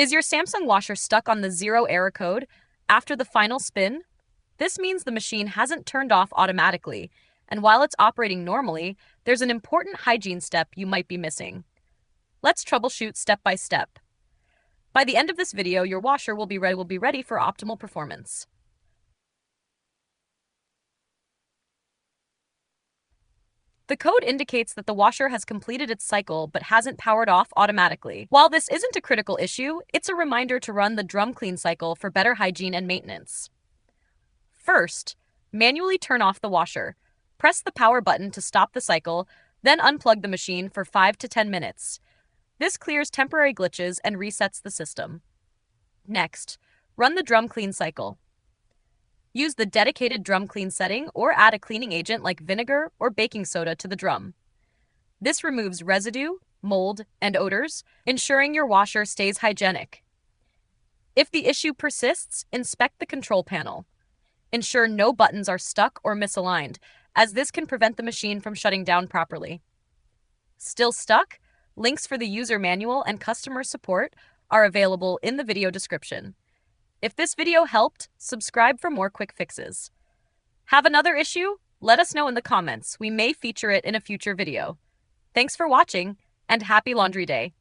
Is your Samsung washer stuck on the zero error code after the final spin? This means the machine hasn't turned off automatically, and while it's operating normally, there's an important hygiene step you might be missing. Let's troubleshoot step by step. By the end of this video, your washer will be ready for optimal performance. The code indicates that the washer has completed its cycle but hasn't powered off automatically. While this isn't a critical issue, it's a reminder to run the drum clean cycle for better hygiene and maintenance. First, manually turn off the washer. Press the power button to stop the cycle, then unplug the machine for 5 to 10 minutes. This clears temporary glitches and resets the system. Next, run the drum clean cycle. Use the dedicated drum clean setting or add a cleaning agent like vinegar or baking soda to the drum. This removes residue, mold, and odors, ensuring your washer stays hygienic. If the issue persists, inspect the control panel. Ensure no buttons are stuck or misaligned, as this can prevent the machine from shutting down properly. Still stuck? Links for the user manual and customer support are available in the video description. If this video helped, subscribe for more quick fixes. Have another issue? Let us know in the comments. We may feature it in a future video. Thanks for watching, and happy laundry day.